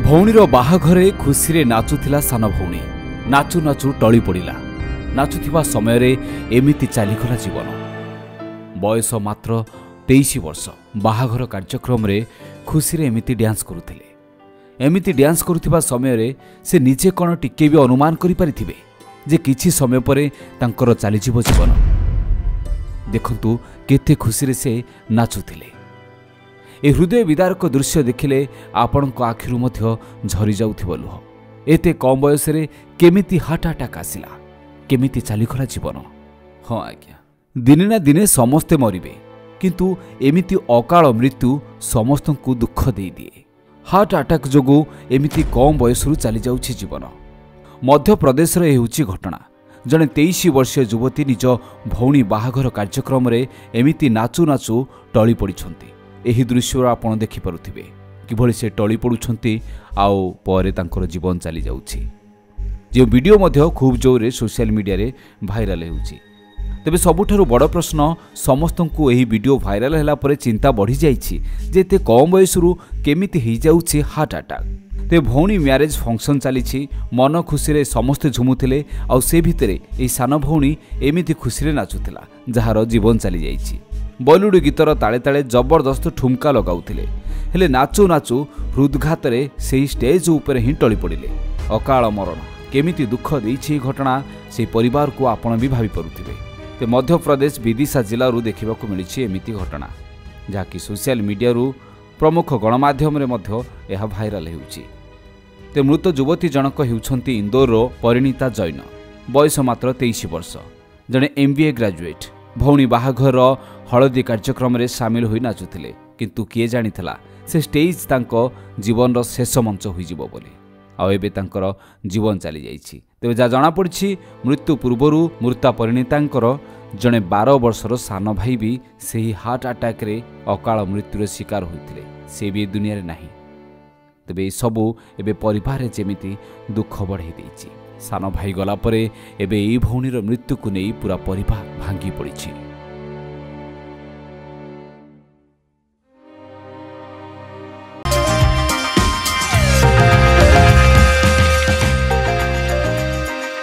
ଭଉଣୀର ବାହାଘରେ ଖୁସିରେ ନାଚୁଥିଲା ସାନ ଭଉଣୀ। ନାଚୁ ନାଚୁ ଟଳି ପଡ଼ିଲା। ନାଚୁଥିବା ସମୟରେ ଏମିତି ଚାଲିଗଲା ଜୀବନ। ବୟସ ମାତ୍ର 23 ବର୍ଷ। ବାହାଘର କାର୍ଯ୍ୟକ୍ରମରେ ଖୁସିରେ ଏମିତି ଡ୍ୟାନ୍ସ କରୁଥିଲେ। ଏମିତି ଡ୍ୟାନ୍ସ କରୁଥିବା ସମୟରେ ସେ ନିଜେ କ'ଣ ଟିକେ ବି ଅନୁମାନ କରିପାରିଥିବେ ଯେ କିଛି ସମୟ ପରେ ତାଙ୍କର ଚାଲିଯିବ ଜୀବନ। ଦେଖନ୍ତୁ କେତେ ଖୁସିରେ ସେ ନାଚୁଥିଲେ। ଏ ହୃଦୟ ବିଦାରକ ଦୃଶ୍ୟ ଦେଖିଲେ ଆପଣଙ୍କ ଆଖିରୁ ମଧ୍ୟ ଝରି ଯାଉଥିବ ଲୁହ। ଏତେ କମ୍ ବୟସରେ କେମିତି ହାର୍ଟ ଆଟାକ୍ ଆସିଲା, କେମିତି ଚାଲିଗଲା ଜୀବନ। ହଁ ଆଜ୍ଞା, ଦିନେ ନା ଦିନେ ସମସ୍ତେ ମରିବେ, କିନ୍ତୁ ଏମିତି ଅକାଳ ମୃତ୍ୟୁ ସମସ୍ତଙ୍କୁ ଦୁଃଖ ଦେଇଦିଏ। ହାର୍ଟ ଆଟାକ୍ ଯୋଗୁଁ ଏମିତି କମ୍ ବୟସରୁ ଚାଲିଯାଉଛି ଜୀବନ। ମଧ୍ୟପ୍ରଦେଶର ହେଉଛି ଘଟଣା। ଜଣେ 23 ବର୍ଷୀୟ ଯୁବତୀ ନିଜ ଭଉଣୀ ବାହାଘର କାର୍ଯ୍ୟକ୍ରମରେ ଏମିତି ନାଚୁ ନାଚୁ ଟଳି ପଡ଼ିଛନ୍ତି। ଏହି ଦୃଶ୍ୟରୁ ଆପଣ ଦେଖିପାରୁଥିବେ କିଭଳି ସେ ଟଳି ପଡ଼ୁଛନ୍ତି ଆଉ ପରେ ତାଙ୍କର ଜୀବନ ଚାଲିଯାଉଛି। ଯେଉଁ ଭିଡ଼ିଓ ମଧ୍ୟ ଖୁବ୍ ଜୋରରେ ସୋସିଆଲ ମିଡ଼ିଆରେ ଭାଇରାଲ ହେଉଛି। ତେବେ ସବୁଠାରୁ ବଡ଼ ପ୍ରଶ୍ନ, ସମସ୍ତଙ୍କୁ ଏହି ଭିଡ଼ିଓ ଭାଇରାଲ ହେଲା ପରେ ଚିନ୍ତା ବଢ଼ିଯାଇଛି ଯେ ଏତେ କମ୍ ବୟସରୁ କେମିତି ହେଇଯାଉଛି ହାର୍ଟ ଆଟାକ୍। ତେବେ ଭଉଣୀ ମ୍ୟାରେଜ୍ ଫଙ୍କସନ୍ ଚାଲିଛି, ମନ ଖୁସିରେ ସମସ୍ତେ ଝୁମୁଥିଲେ, ଆଉ ସେ ଭିତରେ ଏହି ସାନ ଭଉଣୀ ଏମିତି ଖୁସିରେ ନାଚୁଥିଲା ଯାହାର ଜୀବନ ଚାଲିଯାଇଛି। ବଲିଉଡ୍ ଗୀତର ତାଳେ ତାଳେ ଜବରଦସ୍ତ ଠୁମକା ଲଗାଉଥିଲେ, ହେଲେ ନାଚୁ ନାଚୁ ହୃଦଘାତରେ ସେହି ଷ୍ଟେଜ୍ ଉପରେ ହିଁ ଟଳି ପଡ଼ିଲେ। ଅକାଳ ମରଣ କେମିତି ଦୁଃଖ ଦେଇଛି ଏହି ଘଟଣା, ସେହି ପରିବାରକୁ ଆପଣ ବି ଭାବିପାରୁଥିବେ। ତେବେ ମଧ୍ୟପ୍ରଦେଶ ବିଦିଶା ଜିଲ୍ଲାରୁ ଦେଖିବାକୁ ମିଳିଛି ଏମିତି ଘଟଣା, ଯାହାକି ସୋସିଆଲ ମିଡ଼ିଆରୁ ପ୍ରମୁଖ ଗଣମାଧ୍ୟମରେ ମଧ୍ୟ ଏହା ଭାଇରାଲ ହେଉଛି। ତେବେ ମୃତ ଯୁବତୀ ଜଣକ ହେଉଛନ୍ତି ଇନ୍ଦୋରର ପରିଣୀତା ଜୈନ। ବୟସ ମାତ୍ର 23 ବର୍ଷ। ଜଣେ MBA ଗ୍ରାଜୁଏଟ୍। ଭଉଣୀ ବାହାଘର ହଳଦୀ କାର୍ଯ୍ୟକ୍ରମରେ ସାମିଲ ହୋଇ ନାଚୁଥିଲେ, କିନ୍ତୁ କିଏ ଜାଣିଥିଲା ସେ ଷ୍ଟେଜ୍ ତାଙ୍କ ଜୀବନର ଶେଷ ମଞ୍ଚ ହୋଇଯିବ ବୋଲି। ଆଉ ଏବେ ତାଙ୍କର ଜୀବନ ଚାଲିଯାଇଛି। ତେବେ ଯାହା ଜଣାପଡ଼ିଛି, ମୃତ୍ୟୁ ପୂର୍ବରୁ ମୃତା ପରିଣୀତାଙ୍କର ଜଣେ 12 ବର୍ଷର ସାନ ଭାଇ ବି ସେହି ହାର୍ଟ ଆଟାକ୍ରେ ଅକାଳ ମୃତ୍ୟୁର ଶିକାର ହୋଇଥିଲେ। ସେ ବି ଏ ଦୁନିଆରେ ନାହିଁ। ତେବେ ଏସବୁ ଏବେ ପରିବାରରେ ଯେମିତି ଦୁଃଖ ବଢ଼ାଇ ଦେଇଛି। ସାନ ଭାଇ ଗଲା ପରେ ଏବେ ଏହି ଭଉଣୀର ମୃତ୍ୟୁକୁ ନେଇ ପୁରା ପରିବାର ଭାଙ୍ଗି ପଡ଼ିଛି।